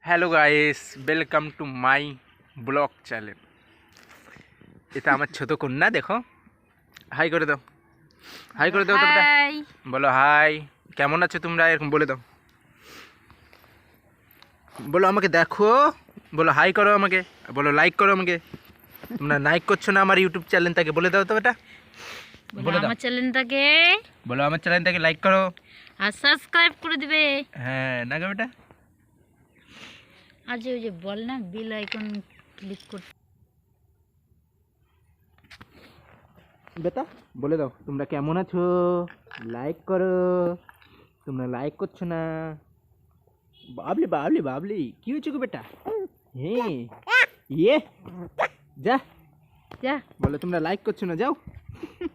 Hello guys, welcome to my blog channel. এটা আমার ছোট কন্যা, দেখো হাই করে দাও, হাই করে দাও তো বেটা, হাই। বলো হাই। কেমন আছো তোমরা, এরকম বলে দাও, বলো আমাকে দেখো, বলো হাই করো আমাকে, বলো লাইক করো আমাকে। তোমরা লাইক করছো না আমার ইউটিউব চ্যানেলটাকে, বলে দাও তো বেটা, বলে দাও, আমার চ্যানেলটাকে বলো আমার চ্যানেলটাকে লাইক করো আর সাবস্ক্রাইব করে দিবে। হ্যাঁ না গো বেটা। আর যে ওই যে বল না বেল আইকন ক্লিক করতে। বেটা বলে দাও তোমরা কেমন আছো, লাইক করো, তোমরা লাইক করছো না। বাবলি বাবলি বাবলি কি হয়েছে গো বেটা? হ্যাঁ ইয়ে যা যা বলো তোমরা লাইক করছো না, যাও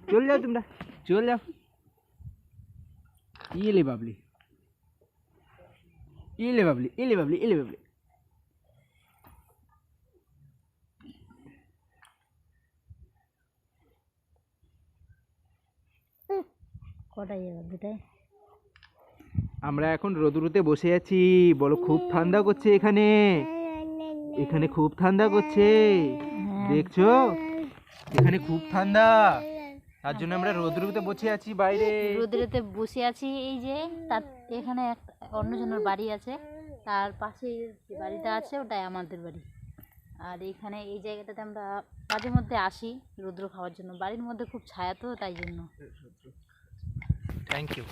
চল যাও, তোমরা চল যাও। ইলে বাবলি, ইলে বাবলি, ইলে বাবলি, ইলে বাবলি। কটাই যাবে বেটাই? আমরা এখন রোদুরুতে বসে আছি, বলো খুব ঠান্ডা করছে এখানে, এখানে খুব ঠান্ডা করছে, দেখছো এখানে খুব ঠান্ডা, তার জন্য আমরা রোদুরুতে বসে আছি বাইরে। রোদ্রেতে বসে আছি। এই যে তার এখানে অন্যজনের বাড়ি আছে, তার পাশে যে বাড়িটা আছে ওটাই আমাদের বাড়ি। আর এখানে এই জায়গাটাতে আমরা মাঝে মধ্যে আসি রৌদ্র খাওয়ার জন্য। বাড়ির মধ্যে খুব ছায়া তো, তাই জন্য। Thank you.